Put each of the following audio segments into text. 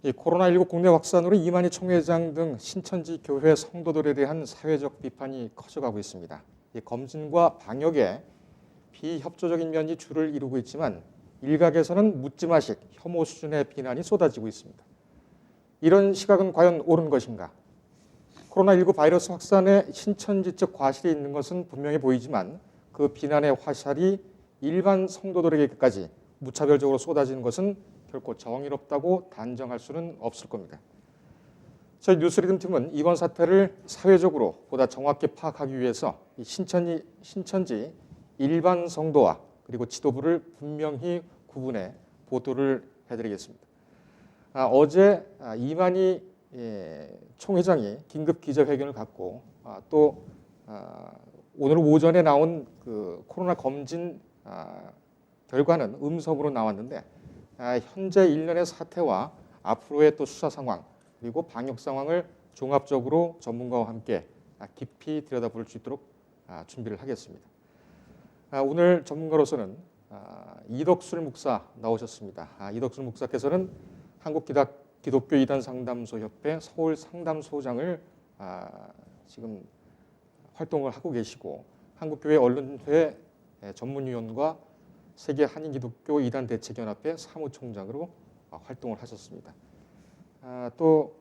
이 코로나19 국내 확산으로 이만희 총회장 등 신천지 교회 성도들에 대한 사회적 비판이 커져가고 있습니다. 이 검진과 방역에 비협조적인 면이 주를 이루고 있지만 일각에서는 묻지마식 혐오 수준의 비난이 쏟아지고 있습니다. 이런 시각은 과연 옳은 것인가? 코로나19 바이러스 확산에 신천지 측 과실이 있는 것은 분명해 보이지만 그 비난의 화살이 일반 성도들에게까지 무차별적으로 쏟아지는 것은 결코 정의롭다고 단정할 수는 없을 겁니다. 저희 뉴스리듬 팀은 이번 사태를 사회적으로 보다 정확히 파악하기 위해서 이 신천지 일반 성도와 그리고 지도부를 분명히 구분해 보도를 해드리겠습니다. 어제 이만희 총회장이 긴급 기자회견을 갖고 또 오늘 오전에 나온 그 코로나 검진 결과는 음성으로 나왔는데 현재 일련의 사태와 앞으로의 또 수사 상황 그리고 방역 상황을 종합적으로 전문가와 함께 깊이 들여다볼 수 있도록 준비를 하겠습니다. 오늘 전문가로서는 이덕술 목사 나오셨습니다. 이덕술 목사께서는 한국기독교 이단상담소협회 서울 상담소장을 지금 활동을 하고 계시고 한국교회 언론회 전문위원과 세계 한인기독교 이단 대책연합회 사무총장으로 활동을 하셨습니다. 또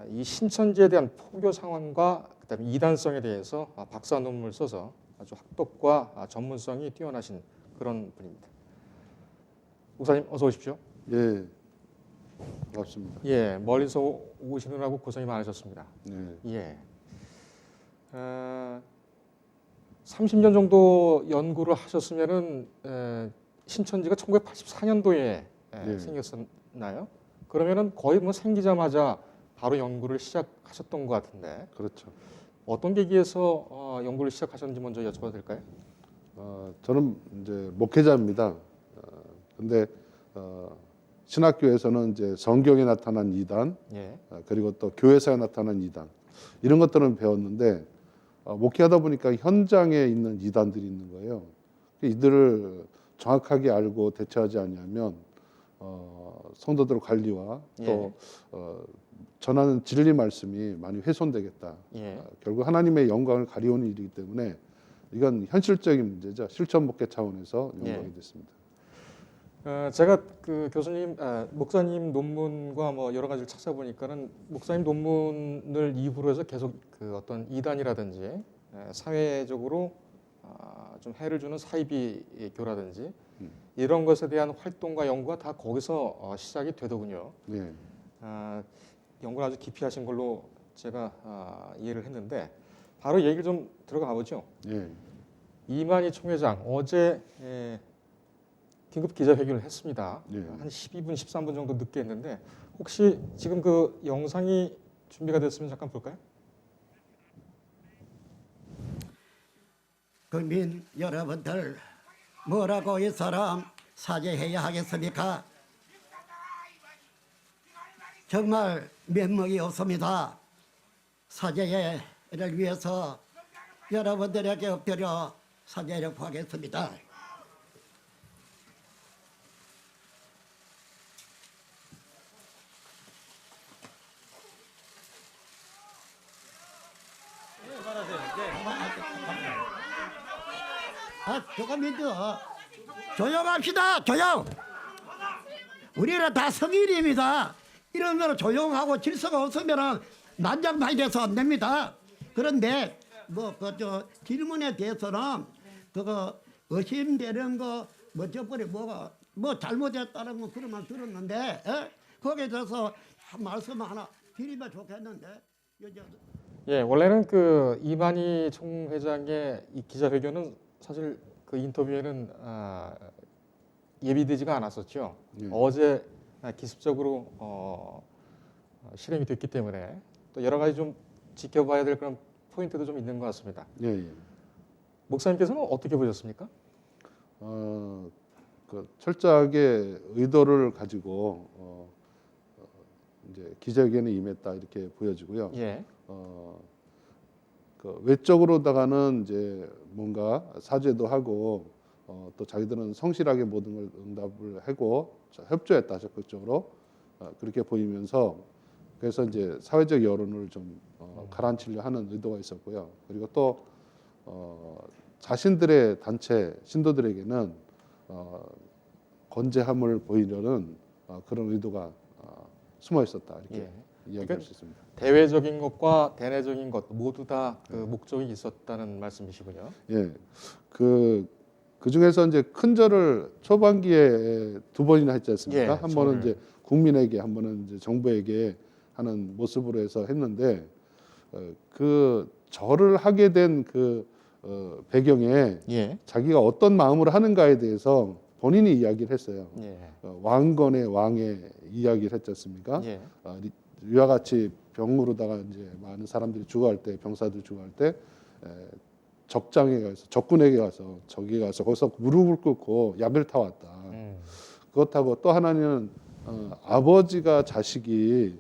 이 신천지에 대한 포교 상황과 그다음에 이단성에 대해서 박사 논문을 써서 아주 학독과 전문성이 뛰어나신 그런 분입니다. 목사님 어서 오십시오. 예, 반갑습니다. 예, 멀리서 오시느라고 고생이 많으셨습니다. 네. 예. 30년 정도 연구를 하셨으면은 신천지가 1984년도에 네. 생겼었나요? 그러면은 거의 뭐 생기자마자 바로 연구를 시작하셨던 것 같은데 그렇죠. 어떤 계기에서 연구를 시작하셨는지 먼저 여쭤봐도 될까요? 저는 이제 목회자입니다. 근데 신학교에서는 이제 성경에 나타난 이단, 예. 그리고 또 교회사에 나타난 이단 이런 것들은 배웠는데 목회하다 보니까 현장에 있는 이단들이 있는 거예요. 이들을 정확하게 알고 대처하지 않으면 성도들 관리와 또 전하는 진리 말씀이 많이 훼손되겠다. 예. 결국 하나님의 영광을 가리우는 일이기 때문에 이건 현실적인 문제죠. 실천 목회 차원에서 연구하게 됐습니다. 제가 그 목사님 논문과 뭐 여러 가지를 찾아보니까는 목사님 논문을 이후로 해서 계속 그 어떤 이단이라든지 사회적으로 좀 해를 주는 사이비교라든지 이런 것에 대한 활동과 연구가 다 거기서 시작이 되더군요. 네. 연구를 아주 깊이 하신 걸로 제가 이해를 했는데 바로 얘기를 좀 들어가 보죠. 네. 이만희 총회장 어제 긴급 기자회견을 했습니다. 네. 한 12분, 13분 정도 늦게 했는데 혹시 지금 그 영상이 준비가 됐으면 잠깐 볼까요? 국민 여러분들 뭐라고 이 사람 사죄해야 하겠습니까? 정말 면목이 없습니다. 사죄를 위해서 여러분들에게 엎드려 사죄를 구하겠습니다. 조금만요. 조용합시다. 조용. 우리는 다 성인입니다. 이런 거는 조용하고 질서가 없으면 난장판이 안 됩니다. 그런데 질문에 대해서는 그거 의심되는 거 저번에 뭐 잘못했다는 거 그런 말 들었는데 거기에 대해서 한 말씀 하나 드리면 좋겠는데. 예, 원래는 그 이만희 총회장의 이 기자회견은 사실 그 인터뷰에는 예비되지가 않았었죠. 어제 기습적으로 실행이 됐기 때문에 또 여러 가지 좀 지켜봐야 될 그런 포인트도 좀 있는 것 같습니다. 예, 예. 목사님께서는 어떻게 보셨습니까? 그 철저하게 의도를 가지고 이제 기자회견에 임했다 이렇게 보여지고요. 예. 그 외적으로다가는 이제 뭔가 사죄도 하고 또 자기들은 성실하게 모든 걸 응답을 하고 협조했다 적극적으로 그렇게 보이면서 그래서 이제 사회적 여론을 좀 가라앉히려 하는 의도가 있었고요. 그리고 또 자신들의 단체 신도들에게는 건재함을 보이려는 그런 의도가 숨어 있었다 이렇게 예. 이야기할 그러니까 수 있습니다. 대외적인 것과 대내적인 것 모두 다 그 목적이 있었다는 말씀이시군요. 예, 그 중에서 이제 큰 절을 초반기에 두 번이나 했지 않습니까? 예, 한 번은 절을. 이제 국민에게, 한 번은 이제 정부에게 하는 모습으로 해서 했는데 그 절을 하게 된 그 배경에 예. 자기가 어떤 마음으로 하는가에 대해서 본인이 이야기를 했어요. 예. 왕건의 왕의 이야기를 했지 않습니까? 예. 이와 같이 병으로다가 이제 많은 사람들이 죽어갈 때, 병사들 죽어갈 때 적장에 가서 적군에게 가서 저기 가서 거기서 무릎을 꿇고 약을 타왔다. 그렇다고 또 하나는 아버지가 자식이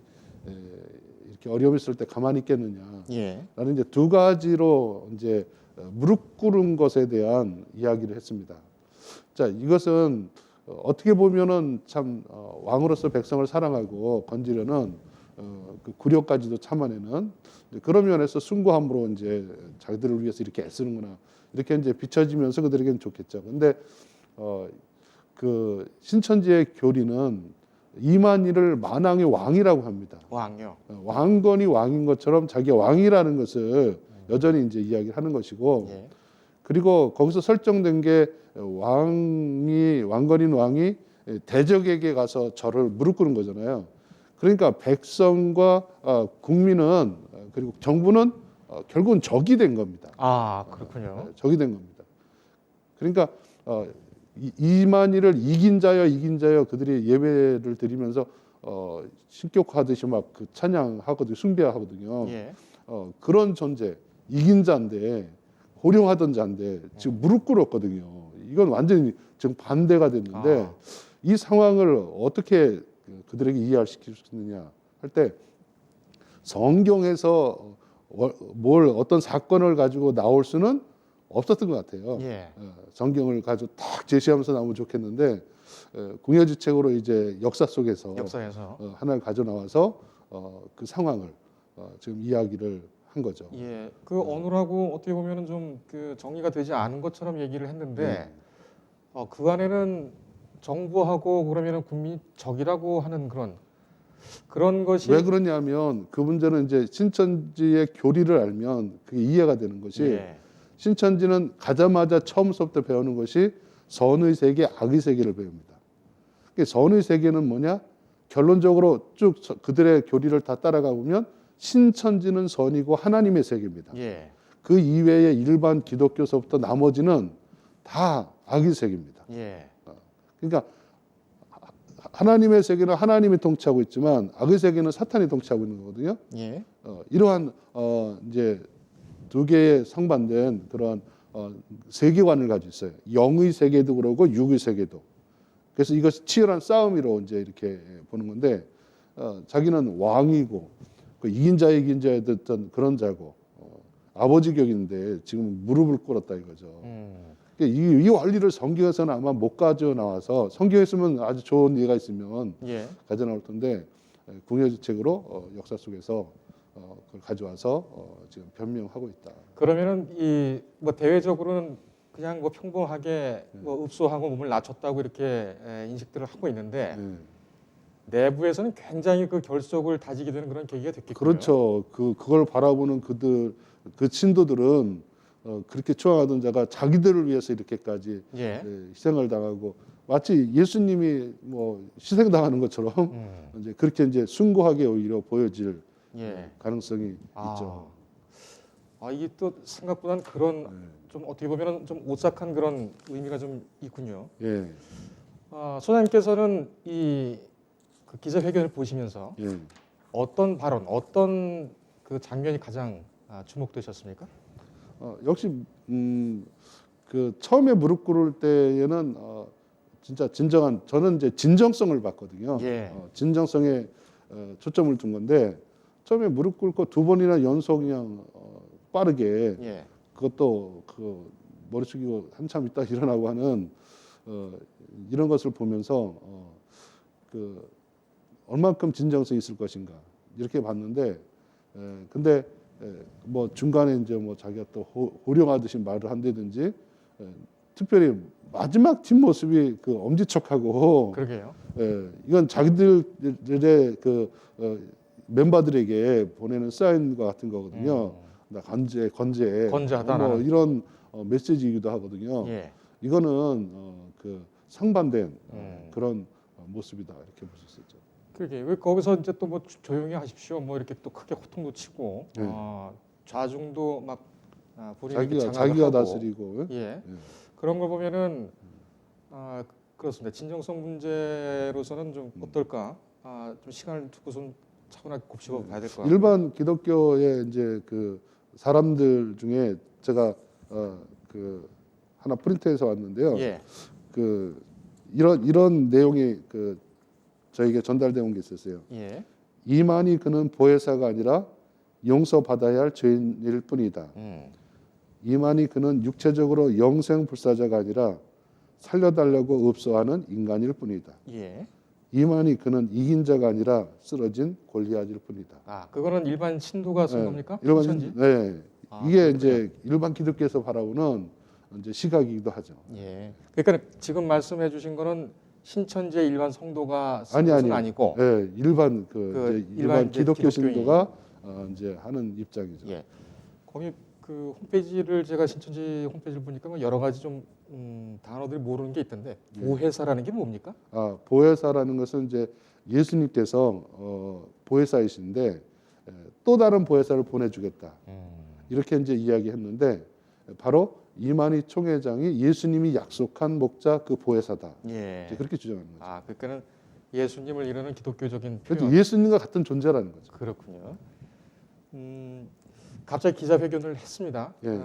이렇게 어려움 있을 때 가만히 있겠느냐. 예. 라는 이제 두 가지로 이제 무릎 꿇은 것에 대한 이야기를 했습니다. 자, 이것은 어떻게 보면은 참 왕으로서 백성을 사랑하고 건지려는 그 굴욕까지도 참아내는 그런 면에서 숭고함으로 이제 자기들을 위해서 이렇게 애쓰는구나 이렇게 이제 비춰지면서 그들에게는 좋겠죠. 근데 그 신천지의 교리는 이만희를 만왕의 왕이라고 합니다. 왕요. 왕건이 왕인 것처럼 자기가 왕이라는 것을 여전히 이제 이야기를 하는 것이고, 예. 그리고 거기서 설정된 게 왕건인 왕이 대적에게 가서 절을 무릎 꿇는 거잖아요. 그러니까 백성과 국민은 그리고 정부는 결국은 적이 된 겁니다. 아, 그렇군요. 적이 된 겁니다. 그러니까 이만희를 이긴 자여 그들이 예배를 드리면서 신격화하듯이 막 그 찬양하거든요, 숭배하거든요. 예. 그런 존재, 이긴 자인데 호령하던 자인데 지금 무릎 꿇었거든요. 이건 완전히 지금 반대가 됐는데 이 상황을 어떻게 그들에게 이해시킬 수 있느냐 할 때 성경에서 뭘 어떤 사건을 가지고 나올 수는 없었던 것 같아요. 예. 성경을 가지고 딱 제시하면서 나오면 좋겠는데 궁예지책으로 이제 역사 속에서 역사에서. 하나를 가져 나와서 그 상황을 지금 이야기를 한 거죠. 예. 그 어느라고 어떻게 보면은 좀 그 정리가 되지 않은 것처럼 얘기를 했는데 그 안에는 정부하고 그러면은 국민이 적이라고 하는 그런 것이 왜 그러냐면 그 문제는 이제 신천지의 교리를 알면 그게 이해가 되는 것이 예. 신천지는 가자마자 처음부터 배우는 것이 선의 세계, 악의 세계를 배웁니다. 선의 세계는 뭐냐? 결론적으로 쭉 그들의 교리를 다 따라가 보면 신천지는 선이고 하나님의 세계입니다. 예. 그 이외의 일반 기독교서부터 나머지는 다 악의 세계입니다. 예. 그러니까 하나님의 세계는 하나님이 통치하고 있지만 악의 세계는 사탄이 통치하고 있는 거거든요. 예. 이러한 이제 두 개의 상반된 그런 세계관을 가지고 있어요. 영의 세계도 그러고 육의 세계도. 그래서 이것이 치열한 싸움이로 이제 이렇게 보는 건데 자기는 왕이고 그 이긴 자의 됐던 그런 자고 아버지 격인데 지금 무릎을 꿇었다 이거죠. 이 원리를 성경에서는 아마 못 가져 나와서 성경에서는 아주 좋은 예가 있으면 예. 가져 나올 텐데 궁예지책으로 역사 속에서 그걸 가져와서 지금 변명하고 있다. 그러면은 이 뭐 대외적으로는 그냥 뭐 평범하게 뭐 읍소하고 몸을 낮췄다고 이렇게 인식들을 하고 있는데 내부에서는 굉장히 그 결속을 다지게 되는 그런 계기가 됐겠군요. 그렇죠. 그걸 바라보는 그 신도들은 그렇게 추앙하던 자가 자기들을 위해서 이렇게까지 예. 희생을 당하고 마치 예수님이 뭐 희생당하는 것처럼 이제 그렇게 이제 숭고하게 오히려 보여질 예. 가능성이 있죠. 이게 또 생각보다는 그런 좀 어떻게 보면은 좀 오싹한 그런 의미가 좀 있군요. 예. 소장님께서는 그 기자회견을 보시면서 예. 어떤 발언, 어떤 그 장면이 가장 주목되셨습니까? 역시 그 처음에 무릎 꿇을 때에는 진짜 진정한 저는 이제 진정성을 봤거든요. 예. 진정성에 초점을 둔 건데 처음에 무릎 꿇고 두 번이나 연속 그냥 빠르게 예. 그것도 그 머리 숙이고 한참 있다 일어나고 하는 이런 것을 보면서 그 얼만큼 진정성이 있을 것인가 이렇게 봤는데 근데 뭐 중간에 이제 뭐 자기가 또 호령하듯이 말을 한다든지 특별히 마지막 뒷모습이 그 엄지척하고 그러게요. 이건 자기들의 그 멤버들에게 보내는 사인과 같은 거거든요. 나 건재하다 뭐 이런 메시지이기도 하거든요. 예. 이거는 그 상반된 그런 모습이다 이렇게 볼 수 있었죠. 그러게 왜 거기서 이제 또 뭐 조용히 하십시오 뭐 이렇게 또 크게 호통도 치고 네. 좌중도 막 본인이 이렇게 장악을 자기가 하고. 다스리고 예. 그런 걸 보면은 그렇습니다. 진정성 문제로서는 좀 어떨까? 좀 시간을 두고선 차분하게 곱씹어 봐야 될 것 같아요. 일반 기독교의 이제 그 사람들 중에 제가 그 하나 프린트해서 왔는데요. 예. 그 이런 내용이 그 저에게 전달되어 온 게 있었어요. 예. 이만희 그는 보혜사가 아니라 용서받아야 할 죄인일 뿐이다. 이만희 그는 육체적으로 영생 불사자가 아니라 살려달라고 읍소하는 인간일 뿐이다. 예. 이만희 그는 이긴 자가 아니라 쓰러진 골리앗일 뿐이다. 그거는 일반 신도가 쓴 겁니까? 일반 신천지? 네. 이게 그렇군요. 이제 일반 기독교에서 바라보는 이제 시각이기도 하죠. 예. 그러니까 지금 말씀해 주신 거는 신천지의 일반 성도가 쓴 아니 것은 아니고 네, 일반 그 이제 일반 이제 기독교 기독교인. 신도가 이제 하는 입장이죠. 예. 거기 그 홈페이지를 제가 신천지 홈페이지를 보니까 뭐 여러 가지 좀 단어들이 모르는 게 있던데 보혜사라는 게 뭡니까? 보혜사라는 것은 이제 예수님께서 보혜사이신데 또 다른 보혜사를 보내주겠다. 이렇게 이제 이야기했는데 바로 이만희 총회장이 예수님이 약속한 목자 그 보혜사다. 예. 이제 그렇게 주장하는 거죠. 그러니까는 예수님을 이루는 기독교적인 그렇죠. 표현. 예수님과 같은 존재라는 거죠. 그렇군요. 갑자기 기자회견을 했습니다. 예.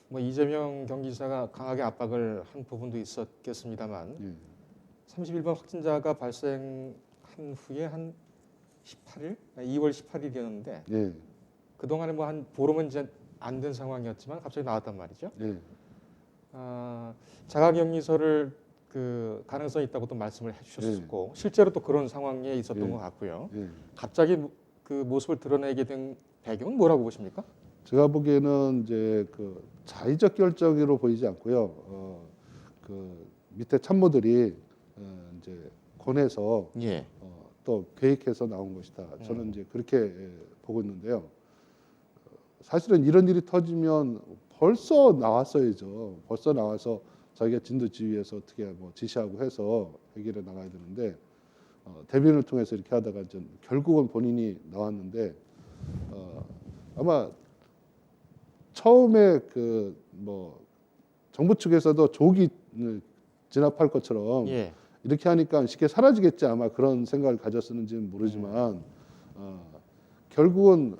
뭐 이재명 경기지사가 강하게 압박을 한 부분도 있었겠습니다만 예. 31번 확진자가 발생한 후에 한 18일, 2월 18일이었는데 예. 그 동안에 뭐 한 보름은 이제 안 된 상황이었지만 갑자기 나왔단 말이죠. 예. 자가격리설을 그 가능성이 있다고 또 말씀을 해주셨고 실제로 또 그런 상황에 있었던 것 같고요. 예. 갑자기 그 모습을 드러내게 된 배경은 뭐라고 보십니까? 제가 보기에는 이제 그 자의적 결정으로 보이지 않고요. 그 밑에 참모들이 이제 권해서 예. 또 계획해서 나온 것이다. 저는 이제 그렇게 보고 있는데요. 사실은 이런 일이 터지면 벌써 나왔어야죠. 벌써 나와서 자기가 진두지휘해서 어떻게 뭐 지시하고 해서 해결해 나가야 되는데 대변을 통해서 이렇게 하다가 이제 결국은 본인이 나왔는데 아마 처음에 그 뭐 정부 측에서도 조기 진압할 것처럼 예. 이렇게 하니까 쉽게 사라지겠지 아마 그런 생각을 가졌었는지는 모르지만 결국은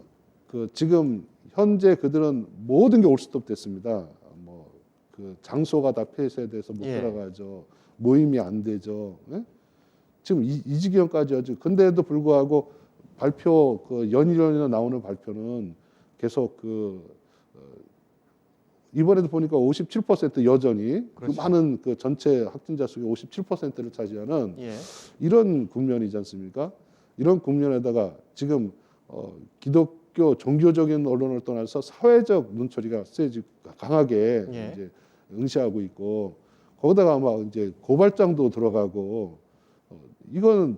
그 지금 현재 그들은 모든 게 올스톱 됐습니다. 뭐 그 장소가 다 폐쇄돼서 못 예. 들어가죠. 모임이 안 되죠. 예? 지금 이 지경까지 하죠. 근데도 불구하고 발표 그 연일연일 나오는 발표는 계속 이번에도 보니까 57% 여전히 그렇죠. 그 많은 그 전체 확진자 수의 57%를 차지하는 예. 이런 국면이지 않습니까? 이런 국면에다가 지금 기독교 종교적인 언론을 떠나서 사회적 눈초리가 강하게 예. 이제 응시하고 있고 거기다가 아마 이제 고발장도 들어가고 이거는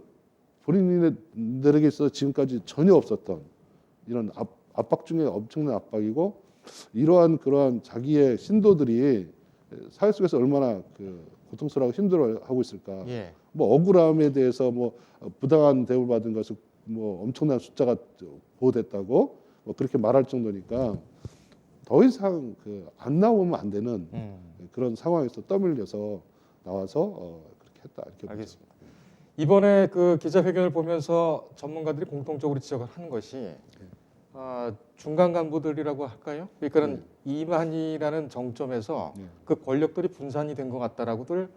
본인들에게 있어서 지금까지 전혀 없었던 이런 압박 중에 엄청난 압박이고 이러한 그러한 자기의 신도들이 사회 속에서 얼마나 그 고통스러워 힘들어하고 있을까. 예. 뭐 억울함에 대해서 뭐 부당한 대우를 받은 것을 뭐 엄청난 숫자가 보호됐다고 뭐 그렇게 말할 정도니까 더 이상 그 안 나오면 안 되는 그런 상황에서 떠밀려서 나와서 그렇게 했다 이렇게 알겠습니다. 이번에 그 기자회견을 보면서 전문가들이 공통적으로 지적을 하는 것이 중간 간부들이라고 할까요? 그러니까는 이만희라는 정점에서 예. 그 권력들이 분산이 된 것 같다라고들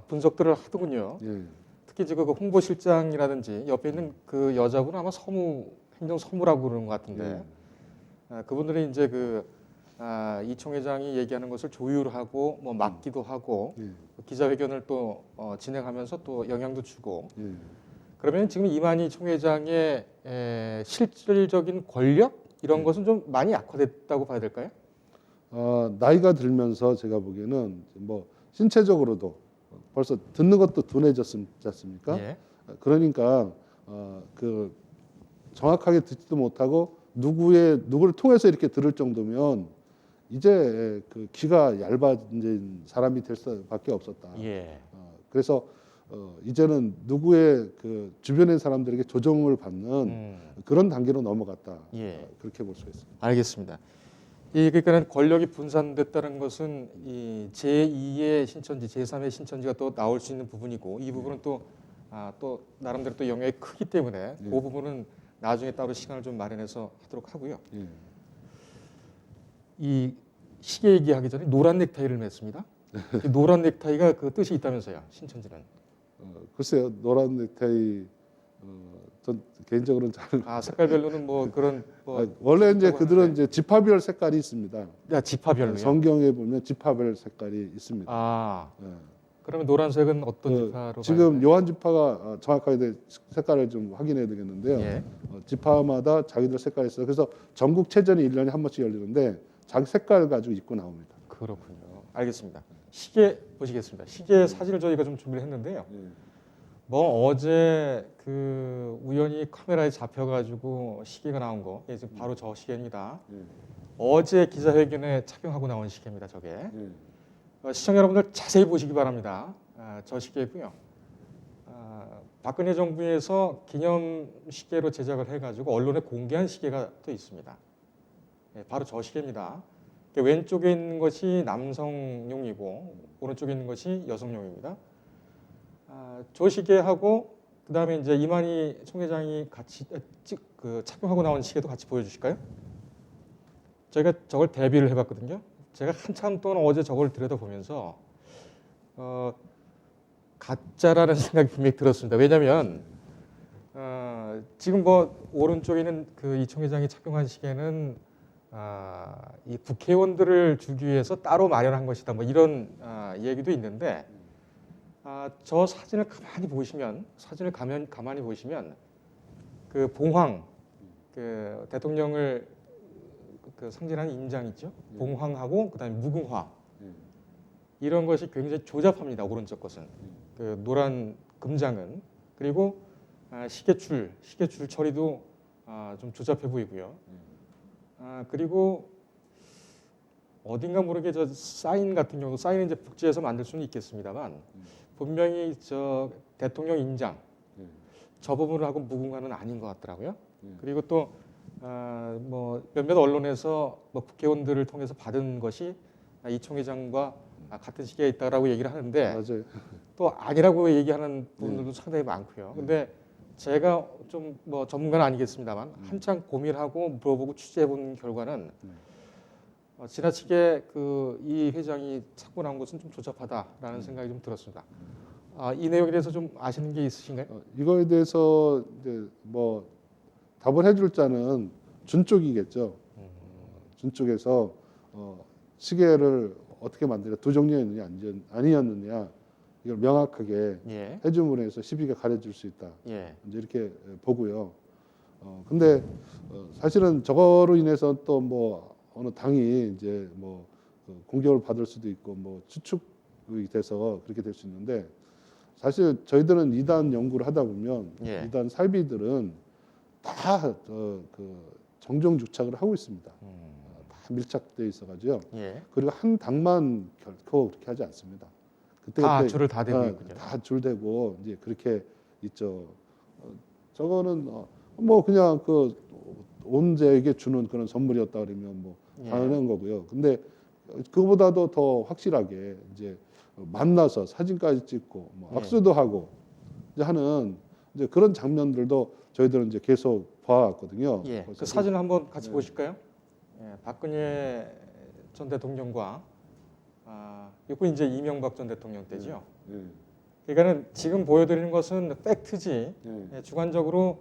분석들을 하더군요. 예. 특히 지금 그 홍보실장이라든지 옆에 있는 그 여자분은 아마 행정 서무라고 그러는 것 같은데 그분들이 이제 이 총회장이 얘기하는 것을 조율하고 뭐 막기도 하고 예. 기자회견을 또 진행하면서 또 영향도 주고 그러면 지금 이만희 총회장의 실질적인 권력 이런 것은 좀 많이 약화됐다고 봐야 될까요? 나이가 들면서 제가 보기에는 뭐 신체적으로도 벌써 듣는 것도 둔해졌지 않습니까? 예. 그러니까 그 정확하게 듣지도 못하고 누구를 통해서 이렇게 들을 정도면 이제 그 귀가 얇아진 사람이 될 수밖에 없었다. 예. 그래서 이제는 누구의 그 주변의 사람들에게 조정을 받는 그런 단계로 넘어갔다. 예. 그렇게 볼 수 있습니다. 알겠습니다. 그러니까 권력이 분산됐다는 것은 이 제2의 신천지, 제3의 신천지가 또 나올 수 있는 부분이고 이 부분은 또 나름대로 또 영향이 크기 때문에 그 부분은 나중에 따로 시간을 좀 마련해서 하도록 하고요. 예. 이 시계 얘기하기 전에 노란 넥타이를 맸습니다. 이 노란 넥타이가 그 뜻이 있다면서요, 신천지는. 글쎄요, 노란 넥타이 전 개인적으로는 잘 색깔별로는 뭐 그런 원래 이제 있다고 그들은 하는데. 이제 지파별 색깔이 있습니다. 지파별로요. 성경에 보면 지파별 색깔이 있습니다. 예. 그러면 노란색은 어떤 그 지파로? 지금 봐야 돼요? 요한 지파가 정확하게 색깔을 좀 확인해야 되겠는데요. 예. 지파마다 자기들 색깔이 있어요. 그래서 전국 체전이 1년에 한 번씩 열리는데 자기 색깔을 가지고 입고 나옵니다. 그렇군요. 알겠습니다. 시계 보시겠습니다. 시계 사진을 저희가 좀 준비를 했는데요. 예. 뭐 어제 그 우연히 카메라에 잡혀가지고 시계가 나온 거, 지금 바로 저 시계입니다. 예. 어제 기자회견에 착용하고 나온 시계입니다. 저게. 예. 시청자 여러분들 자세히 보시기 바랍니다. 저 시계고요. 박근혜 정부에서 기념 시계로 제작을 해가지고 언론에 공개한 시계가 또 있습니다. 바로 저 시계입니다. 왼쪽에 있는 것이 남성용이고 오른쪽에 있는 것이 여성용입니다. 저 시계하고 그 다음에 이제 이만희 총회장이 같이 착용하고 나온 시계도 같이 보여주실까요? 저희가 저걸 대비를 해봤거든요. 제가 한참 동안 어제 저걸 들여다보면서 가짜라는 생각이 분명히 들었습니다. 왜냐하면 지금 뭐 오른쪽에 있는 그 이 총회장이 착용한 시계는 이 국회의원들을 주기 위해서 따로 마련한 것이다. 뭐 이런 얘기도 있는데 저 사진을 가만히 보시면 가만히 보시면 그 봉황 그 대통령을 그 상징하는 인장 있죠. 봉황하고 그다음에 무궁화 이런 것이 굉장히 조잡합니다. 오른쪽 것은 그 노란 금장은 그리고 시계줄 처리도 좀 조잡해 보이고요. 그리고 어딘가 모르게 저 사인 같은 경우 사인은 이제 복제해서 만들 수는 있겠습니다만 분명히 저 대통령 인장 저 부분하고 무궁화는 아닌 것 같더라고요. 그리고 또 뭐 몇몇 언론에서 뭐 국회의원들을 통해서 받은 것이 이 총회장과 같은 시기에 있다라고 얘기를 하는데 맞아요. 또 아니라고 얘기하는 부분들도 상당히 많고요. 근데 제가 좀 뭐 전문가는 아니겠습니다만 한창 고민하고 물어보고 취재해본 결과는 지나치게 그 이 회장이 찾고 나온 것은 좀 조잡하다라는 생각이 좀 들었습니다. 이 내용에 대해서 좀 아시는 게 있으신가요? 이거에 대해서 이제 뭐 답을 해줄 자는 준 쪽이겠죠. 준 쪽에서 시계를 어떻게 만들어 두 종류였느냐 아니었느냐 이걸 명확하게 예. 해줌으로 해서 시비가 가려질 수 있다. 예. 이제 이렇게 보고요. 근데 사실은 저거로 인해서 또 뭐 어느 당이 이제 뭐 공격을 받을 수도 있고 뭐 추측이 돼서 그렇게 될 수 있는데 사실 저희들은 이단 연구를 하다 보면 예. 이단 사이비들은 다 그 정정 주착을 하고 있습니다. 다 밀착되어 있어가지고요. 예. 그리고 한 당만 결코 그렇게 하지 않습니다. 다 줄을 다 대고 있군요. 다 줄대고 이제 그렇게 있죠. 저거는 뭐 그냥 그 온제에게 주는 그런 선물이었다 그러면 뭐 예. 당연한 거고요. 근데 그거보다도 더 확실하게 이제 만나서 사진까지 찍고 뭐 예. 악수도 하고 이제 하는 이제 그런 장면들도 저희들은 이제 계속 봐왔거든요. 예. 그래서 그 사진을 한번 같이 네. 보실까요? 예. 박근혜 전 대통령과 이건 이제 이명박 전 대통령 때죠. 예. 그러니까는 지금 보여드리는 것은 팩트지. 예. 예, 주관적으로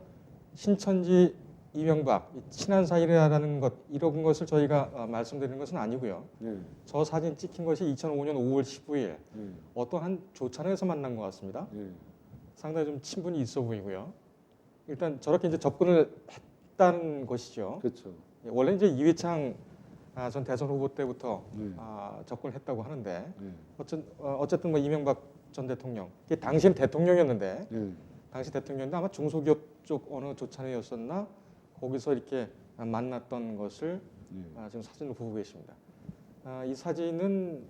신천지 이명박 친한 사이라는 것 이런 것을 저희가 말씀드리는 것은 아니고요. 예. 저 사진 찍힌 것이 2005년 5월 15일 예. 어떤 한 조찬에서 만난 것 같습니다. 예. 상당히 좀 친분이 있어 보이고요. 일단 저렇게 이제 접근을 했다는 것이죠. 그렇죠. 예, 원래 이제 이회창 전 대선 후보 때부터 네. 접근을 했다고 하는데 네. 어쨌든 뭐 이명박 전 대통령, 이게 당시엔 대통령이었는데 네. 당시 대통령인데 아마 중소기업 쪽 어느 조찬회였었나 거기서 이렇게 만났던 것을 네. 지금 사진을 보고 계십니다. 이 사진은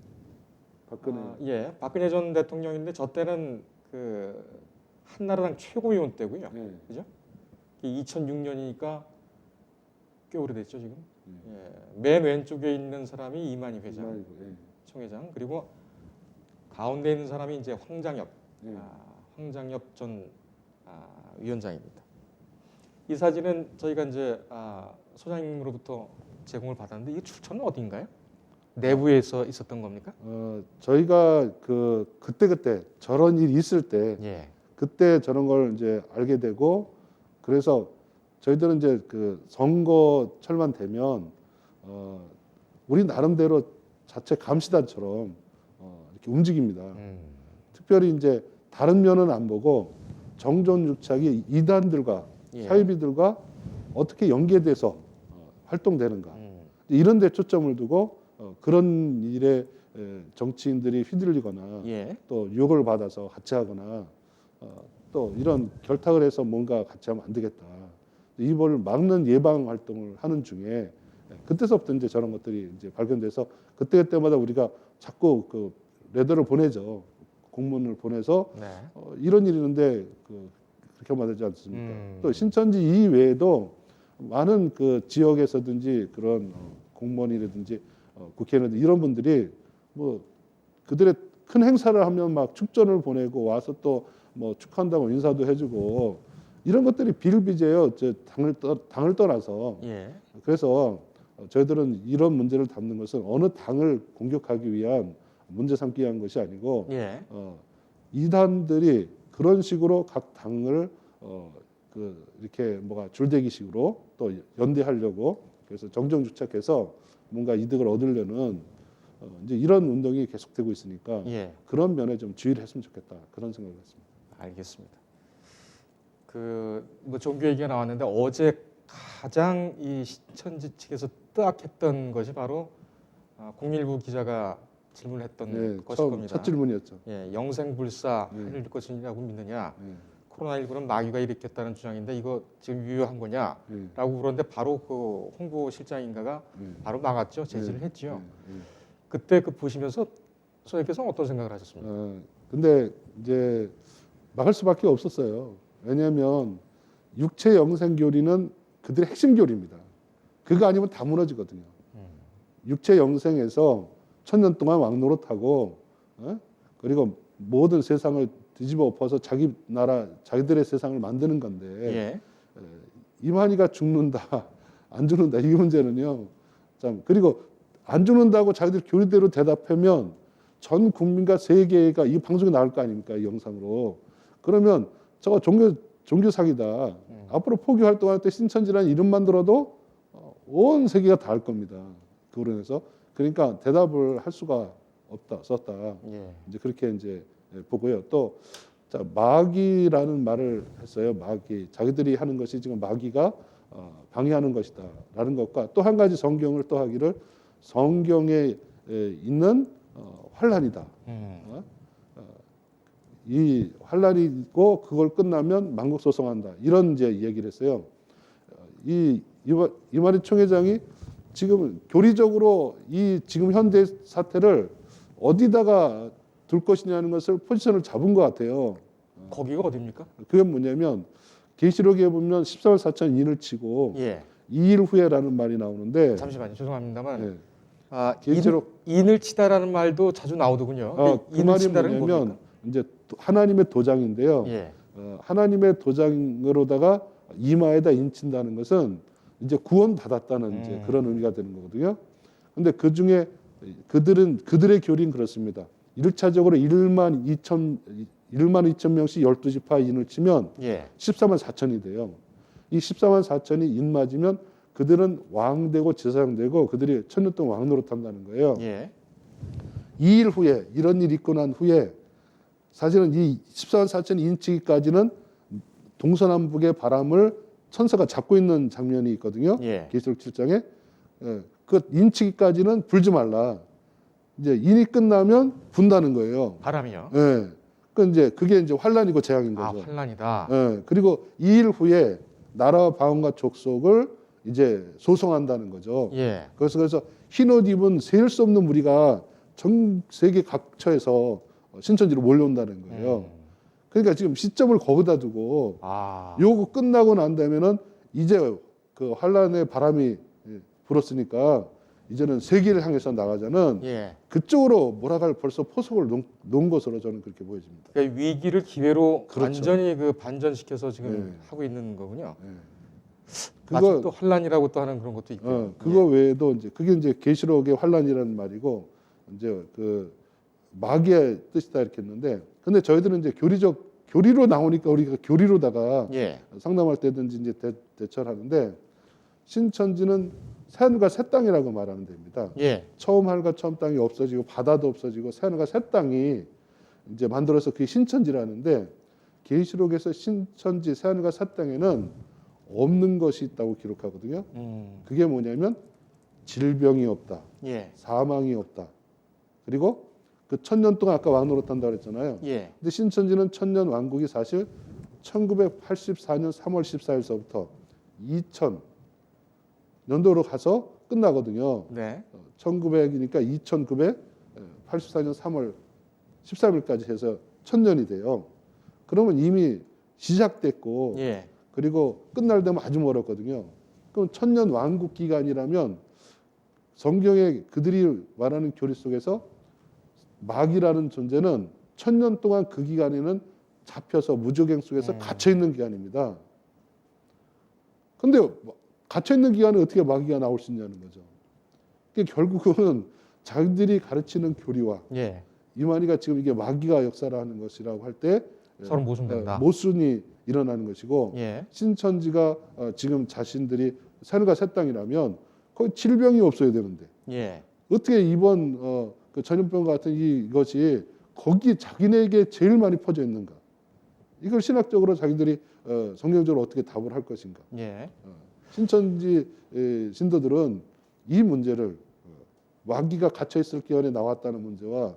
박근혜. 박근혜 전 대통령인데 저 때는 그 한나라당 최고위원 때고요. 네. 그죠? 2006년이니까 꽤 오래됐죠 지금. 네. 예, 맨 왼쪽에 있는 사람이 이만희 회장, 이만희고, 네. 총회장, 그리고 가운데 있는 사람이 이제 황장엽, 네. 황장엽 전 위원장입니다. 이 사진은 저희가 이제 소장님으로부터 제공을 받았는데 이게 출처는 어디인가요? 내부에서 있었던 겁니까? 저희가 그때 저런 일이 있을 때 예. 그때 저런 걸 이제 알게 되고 그래서 저희들은 이제 그 선거철만 되면 우리 나름대로 자체 감시단처럼 이렇게 움직입니다. 특별히 이제 다른 면은 안 보고 정전유착이 이단들과 예. 사이비들과 어떻게 연계돼서 활동되는가 이런 데 초점을 두고 그런 일에 정치인들이 휘둘리거나 예. 또 유혹을 받아서 같이 하거나 또 이런 결탁을 해서 뭔가 같이 하면 안 되겠다. 이걸 막는 예방 활동을 하는 중에 그때서부터 이제 저런 것들이 이제 발견돼서 그때마다 우리가 자꾸 그 레더를 보내죠. 공문을 보내서 네. 이런 일이 있는데 그렇게 하면 되지 않습니까? 또 신천지 이외에도 많은 그 지역에서든지 그런 공무원이라든지 국회의원들 이런 분들이 뭐 그들의 큰 행사를 하면 막 축전을 보내고 와서 또 뭐 축하한다고 인사도 해주고 이런 것들이 비일비재요. 당을 떠나서 예. 그래서 저희들은 이런 문제를 담는 것은 어느 당을 공격하기 위한 문제 삼기 위한 것이 아니고 예. 이단들이 그런 식으로 각 당을 이렇게 뭐가 줄대기식으로 또 연대하려고 그래서 정정주착해서 뭔가 이득을 얻으려는 이제 이런 운동이 계속되고 있으니까 예. 그런 면에 좀 주의를 했으면 좋겠다 그런 생각을 했습니다. 알겠습니다. 뭐 종교 얘기가 나왔는데 어제 가장 이 신천지 측에서 뜨악했던 것이 바로 019 기자가 질문했던 네, 것일 겁니다. 첫 질문이었죠. 예, 영생불사 네. 하릴 것이냐고 믿느냐. 네, 코로나19는 마귀가 일으켰다는 주장인데 이거 지금 유효한 거냐라고 네, 그러는데 바로 그 홍보실장인가가 네. 바로 막았죠. 제지를 했죠. 네, 네. 그때 보시면서 소장님께서는 어떤 생각을 하셨습니까? 근데 이제 막을 수밖에 없었어요. 왜냐하면 육체 영생 교리는 그들의 핵심 교리입니다. 그거 아니면 다 무너지거든요. 육체 영생에서 1000년 동안 왕노릇하고 그리고 모든 세상을 뒤집어 엎어서 자기 나라 자기들의 세상을 만드는 건데 예. 이만희가 죽는다 안 죽는다 이 문제는요. 참 그리고 안 죽는다고 자기들 교리대로 대답하면 전 국민과 세계가 이 방송에 나올 거 아닙니까? 이 영상으로. 그러면 저거 종교 사기다. 앞으로 포교 활동할 때 신천지라는 이름만 들어도 온 세계가 다 알 겁니다. 그로 인해서 그러니까 대답을 할 수가 썼다. 예. 이제 그렇게 이제 보고요. 또 자, 마귀라는 말을 했어요. 마귀. 자기들이 하는 것이 지금 마귀가 방해하는 것이다라는 것과 또 한 가지 성경을 또 하기를 성경에 있는 환란이다. 이 환란이 있고 그걸 끝나면 만국 소송한다. 이런 이제 얘기를 했어요. 이만희 총회장이 지금 교리적으로 이 지금 현대 사태를 어디다가 둘 것이냐는 것을 포지션을 잡은 것 같아요. 거기가 어디입니까? 그게 뭐냐면 계시록에 보면 14월 4천 인을 치고 예. 2일 후에라는 말이 나오는데 잠시만요. 죄송합니다만 네. 계시록 인을 치다라는 말도 자주 나오더군요. 그 말이 뭐냐면 이제 하나님의 도장인데요. 예. 하나님의 도장으로다가 이마에다 인친다는 것은 이제 구원 받았다는 이제 그런 의미가 되는 거거든요. 근데 그 중에 그들의 교리는 그렇습니다. 1차적으로 1만 2천 명씩 12지파 인을 치면 예. 14만 4천이 돼요. 이 14만 4천이 인 맞으면 그들은 왕되고 제사장되고 그들이 1000년 동안 왕노릇 한다는 거예요. 예. 2일 후에 이런 일이 있고 난 후에 사실은 이 14만 4천 인치기까지는 동서남북의 바람을 천사가 잡고 있는 장면이 있거든요. 예. 계시록 7장에 그 인치기까지는 불지 말라. 이제 인이 끝나면 분다는 거예요. 바람이요. 예. 그 이제 그게 이제 환란이고 재앙인 아, 거죠. 환란이다. 예. 그리고 2일 후에 나라와 방언과 족속을 이제 소송한다는 거죠. 예. 그래서 흰 옷 입은 셀 수 없는 무리가 전 세계 각처에서 신천지로 몰려온다는 거예요. 그러니까 지금 시점을 거기다 두고 아. 요거 끝나고 난 다음에는 이제 그 환란의 바람이 불었으니까 이제는 세계를 향해서 나가자는 예. 그쪽으로 몰아갈 벌써 포석을 놓은 것으로 저는 그렇게 보여집니다. 그러니까 위기를 기회로 그렇죠. 완전히 그 반전시켜서 지금 예. 하고 있는 거군요. 예. 마치 그거 또 환란이라고 또 하는 그런 것도 있고. 그거 외에도 이제 그게 이제 계시록의 환란이라는 말이고 이제 그 마귀의 뜻이다 이렇게 했는데 근데 저희들은 이제 교리로 나오니까 우리가 교리로다가 예. 상담할 때든지 이제 대처를 하는데 신천지는 새하늘과 새 땅이라고 말하는 데입니다. 예. 처음 하늘과 처음 땅이 없어지고 바다도 없어지고 새하늘과 새 땅이 이제 만들어서 그게 신천지라는데 계시록에서 신천지 새하늘과 새 땅에는 없는 것이 있다고 기록하거든요. 그게 뭐냐면 질병이 없다, 예. 사망이 없다. 그리고 그 1000년 동안 아까 왕노릇 한다고 그랬잖아요. 예. 근데 신천지는 천년 왕국이 사실 1984년 3월 14일서부터 2000년도로 가서 끝나거든요. 네. 1900이니까 2984년 3월 13일까지 해서 1000년이 돼요. 그러면 이미 시작됐고 예. 그리고 끝날 때면 아주 멀었거든요. 그럼 1000년 왕국 기간이라면 성경에 그들이 말하는 교리 속에서 마귀라는 존재는 1000년 동안 그 기간에는 잡혀서 무적행 속에서 갇혀 있는 기간입니다. 근데 갇혀 있는 기간에 어떻게 마귀가 나올 수 있냐는 거죠. 그게 결국은 자기들이 가르치는 교리와 예. 이만희가 지금 이게 마귀가 역사를 하는 것이라고 할 때 서로 모순된다. 모순이 일어나는 것이고 예. 신천지가 지금 자신들이 새하늘과 새 땅이라면 거기 질병이 없어야 되는데 예. 어떻게 이번 그 전염병 같은 이것이 거기 자기네에게 제일 많이 퍼져 있는가? 이걸 신학적으로 자기들이 성경적으로 어떻게 답을 할 것인가? 예. 신천지 신도들은 이 문제를 마귀가 갇혀 있을 기간에 나왔다는 문제와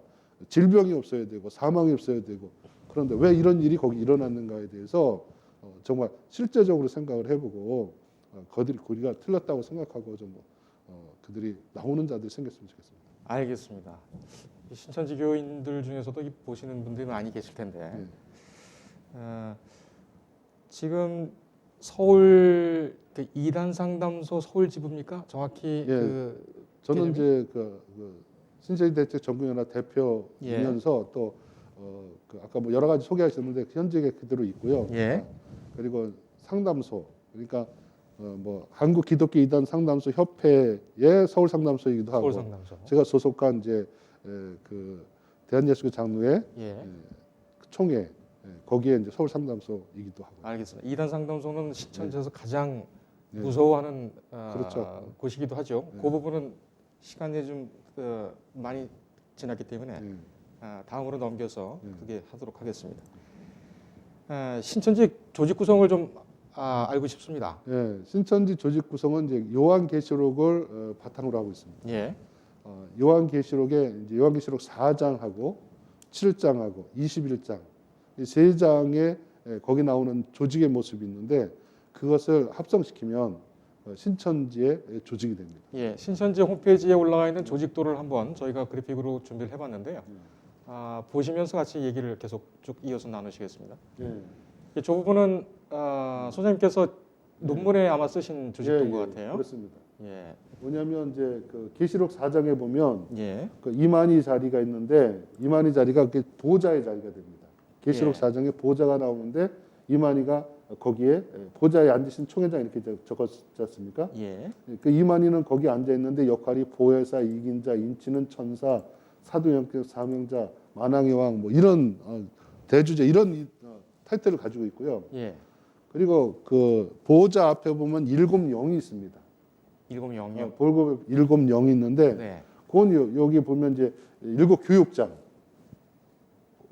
질병이 없어야 되고 사망이 없어야 되고 그런데 왜 이런 일이 거기 일어났는가에 대해서 정말 실제적으로 생각을 해보고 그들이 고리가 틀렸다고 생각하고 좀 그들이 나오는 자들이 생겼으면 좋겠습니다. 알겠습니다. 이 신천지 교인들 중에서도 이 보시는 분들이 많이 계실 텐데 지금 서울 그 이단 상담소 서울 지부입니까? 정확히 그 저는 개념이? 이제 그 신천지 대책 전국연합 대표이면서 또 그 아까 뭐 여러 가지 소개하셨는데 현직에 그대로 있고요. 예. 그리고 상담소 그러니까 뭐 한국 기독교 이단 상담소 협회의 서울 상담소이기도 하고 서울 상담소. 제가 소속한 이제 그 대한예수교 장로회 예. 총회 거기에 이제 서울 상담소이기도 하고. 알겠습니다. 이단 상담소는 신천지에서 가장 네. 무서워하는 그렇죠. 곳이기도 하죠. 네. 그 부분은 시간이 좀 많이 지났기 때문에 다음으로 넘겨서 그게 하도록 하겠습니다. 신천지 조직 구성을 좀 알고 싶습니다. 예, 신천지 조직 구성은 이제 요한계시록을 바탕으로 하고 있습니다. 예. 요한계시록에 이제 요한계시록 4장하고 7장하고 21장 이 세 장에 거기 나오는 조직의 모습이 있는데 그것을 합성시키면 신천지의 조직이 됩니다. 예, 신천지 홈페이지에 올라와 있는 조직도를 한번 저희가 그래픽으로 준비를 해봤는데요. 보시면서 같이 얘기를 계속 쭉 이어서 나누시겠습니다. 이 부분은 소장님께서 논문에 아마 쓰신 조직도인 것 같아요. 그렇습니다. 예, 뭐냐면 이제 그 계시록 4장에 보면 예, 그 이만희 자리가 있는데 이만희 자리가 그 보좌의 자리가 됩니다. 계시록 예. 4장에 보좌가 나오는데 이만희가 거기에 보좌에 앉으신 총회장 이렇게 적었지 않습니까? 예, 그 이만희는 거기 앉아 있는데 역할이 보혜사, 이긴자, 인치는 천사, 사도영격, 사명자, 만왕의 왕 뭐 이런 대주제 이런 타이틀을 가지고 있고요. 예. 그리고 그 보좌 앞에 보면 7영이 있습니다. 706. 볼고 7영이 있는데 네. 그건 여기 보면 이제 7 교육장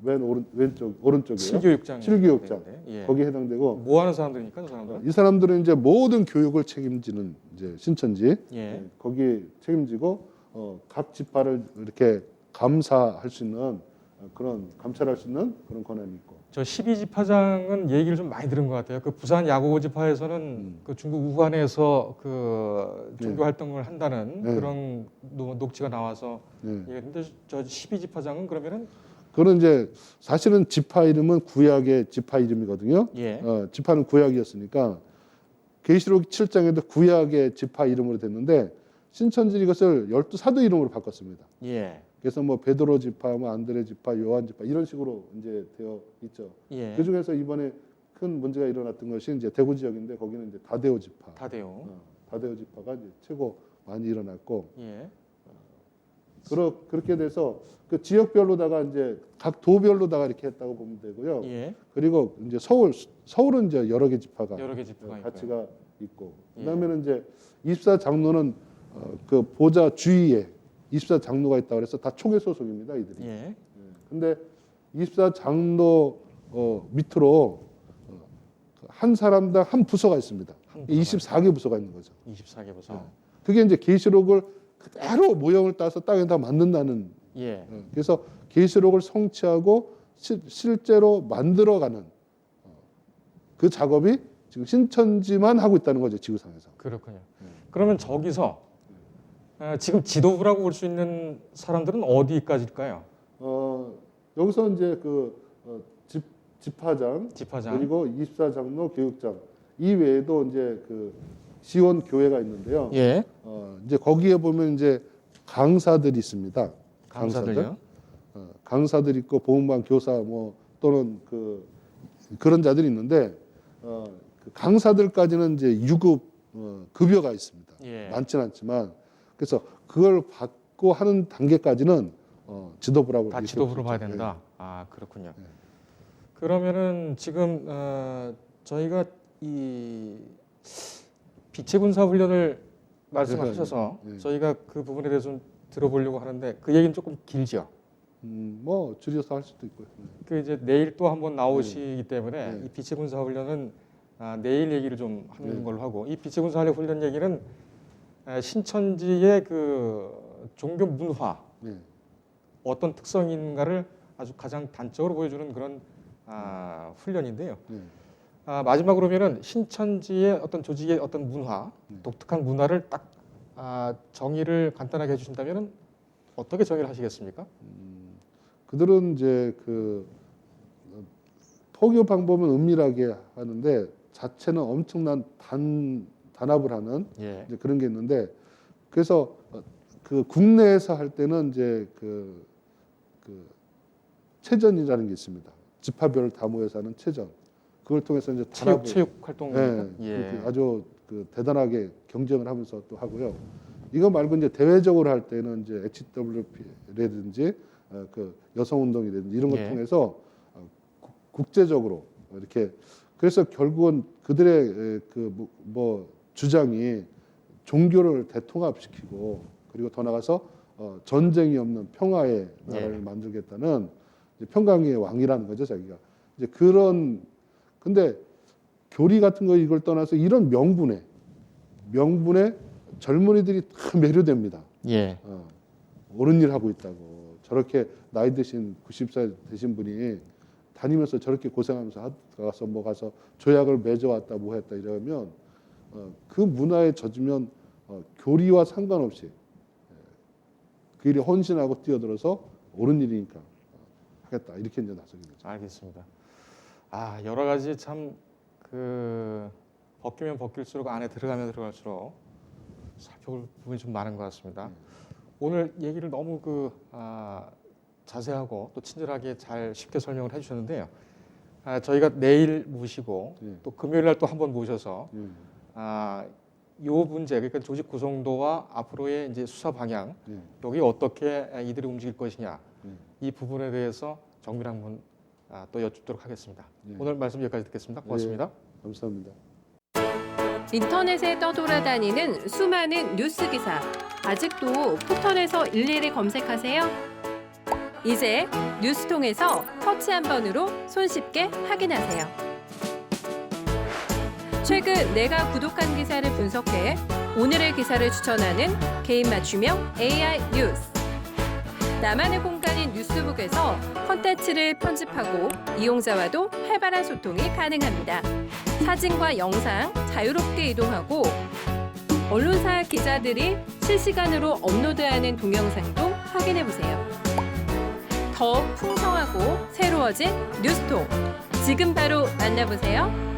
오른쪽이요. 칠교육장. 칠교육장. 예. 거기에 해당되고 뭐 하는 사람들입니까, 저 사람들은? 이 사람들은 이제 모든 교육을 책임지는 이제 신천지 예. 거기 책임지고 각 지파를 이렇게 감사할 수 있는 그런 감찰할 수 있는 그런 권한이 있고 저 12지파장은 얘기를 좀 많이 들은 것 같아요. 그 부산 야고보 지파에서는 그 중국 우한에서 그 종교 네. 활동을 한다는 네. 그런 녹취가 나와서 네. 근데 저 12지파장은 그러면은 그런 이제 사실은 지파 이름은 구약의 지파 이름이거든요. 예. 지파는 구약이었으니까 계시록 7장에도 구약의 지파 이름으로 됐는데 신천지 이것을 12사도 이름으로 바꿨습니다. 예. 그래서 뭐 베드로 지파, 뭐 안드레 지파, 요한 지파 이런 식으로 이제 되어 있죠. 예. 그 중에서 이번에 큰 문제가 일어났던 것이 이제 대구 지역인데 거기는 이제 다데오 지파. 다돼요. 다데오 지파가 이제 최고 많이 일어났고 예. 그렇게 돼서 그 지역별로다가 이제 각 도별로다가 이렇게 했다고 보면 되고요. 예. 그리고 이제 서울은 이제 여러 개 지파가 여러 개 지파가 있고요. 가치가 있고 예. 그다음에는 이제 24장로는 그 보좌 주위에 24장로가 있다고 그래서 다 총회 소속입니다, 이들이. 예. 근데 24장로 밑으로 한 사람당 한 부서가 있습니다. 한 부서가 24개 부서가 있는 거죠. 24개 부서. 그게 이제 계시록을 그대로 모형을 따서 땅에다 만든다는. 예. 그래서 계시록을 성취하고 실제로 만들어가는 그 작업이 지금 신천지만 하고 있다는 거죠, 지구상에서. 그렇군요. 그러면 저기서 지금 지도부라고 볼 수 있는 사람들은 어디까지일까요? 여기서 이제 지파장 지파장. 그리고 24장로 교육장 이 외에도 이제 그 지원 교회가 있는데요. 예. 이제 거기에 보면 이제 강사들이 있습니다. 강사들요? 강사들 있고 보험반 교사 뭐 또는 그런 자들이 있는데 그 강사들까지는 이제 유급 급여가 있습니다. 예. 많지는 않지만 그래서 그걸 받고 하는 단계까지는 지도부라고 다 얘기할 지도부로 수 봐야 있죠. 된다. 아 그렇군요. 네. 그러면은 지금 저희가 이 빛의 군사 훈련을 말씀하셔서 네. 저희가 그 부분에 대해서 좀 들어보려고 하는데 그 얘기는 조금 길죠. 뭐 줄여서 할 수도 있고요. 그 이제 내일 또 한번 나오시기 때문에 네. 이 빛의 군사 훈련은 내일 얘기를 좀 하는 네. 걸로 하고 이 빛의 군사 훈련 얘기는 신천지의 그 종교 문화 네. 어떤 특성인가를 아주 가장 단적으로 보여주는 그런 훈련인데요. 네. 마지막으로면은 신천지의 어떤 조직의 어떤 문화, 네. 독특한 문화를 딱 정의를 간단하게 해주신다면은 어떻게 정의를 하시겠습니까? 그들은 이제 포교 방법은 은밀하게 하는데 자체는 엄청난 단합을 하는 예. 이제 그런 게 있는데 그래서 그 국내에서 할 때는 이제 그 체전이라는 게 있습니다. 지파별을 다 모여서 하는 체전. 그걸 통해서 이제 단합을 체육 활동입니까? 네, 예. 그렇게 아주 대단하게 경쟁을 하면서 또 하고요. 이거 말고 이제 대외적으로 할 때는 이제 HWP라든지 그 여성운동이라든지 이런 걸 예. 통해서 국제적으로 이렇게 그래서 결국은 그들의 뭐 주장이 종교를 대통합시키고 그리고 더 나가서 전쟁이 없는 평화의 나라를 예. 만들겠다는 이제 평강의 왕이라는 거죠, 자기가. 이제 근데 교리 같은 거 이걸 떠나서 이런 명분에 젊은이들이 다 매료됩니다. 예. 옳은 일 하고 있다고 저렇게 나이 드신 90살 되신 분이 다니면서 저렇게 고생하면서 가서 조약을 맺어왔다 뭐 했다 이러면 그 문화에 젖으면 교리와 상관없이 그 일에 헌신하고 뛰어들어서 옳은 일이니까 하겠다 이렇게 이제 나서게 되죠. 알겠습니다. 여러 가지 참 벗기면 벗길수록 안에 들어가면 들어갈수록 살펴볼 부분이 좀 많은 것 같습니다. 오늘 얘기를 너무 자세하고 또 친절하게 잘 쉽게 설명을 해주셨는데요. 저희가 내일 모시고 또 금요일 날 또 한번 모셔서 요 문제 그러니까 조직 구성도와 앞으로의 이제 수사 방향 여기 어떻게 이들이 움직일 것이냐 이 부분에 대해서 정밀한 한번 또 여쭙도록 하겠습니다. 오늘 말씀 여기까지 듣겠습니다. 고맙습니다. 감사합니다. 인터넷에 떠돌아다니는 수많은 뉴스 기사. 아직도 푸턴에서 일일이 검색하세요? 이제 뉴스통에서 터치 한 번으로 손쉽게 확인하세요. 최근 내가 구독한 기사를 분석해 오늘의 기사를 추천하는 개인 맞춤형 AI 뉴스. 나만의 공간인 뉴스북에서 콘텐츠를 편집하고 이용자와도 활발한 소통이 가능합니다. 사진과 영상 자유롭게 이동하고 언론사 기자들이 실시간으로 업로드하는 동영상도 확인해보세요. 더욱 풍성하고 새로워진 뉴스통. 지금 바로 만나보세요.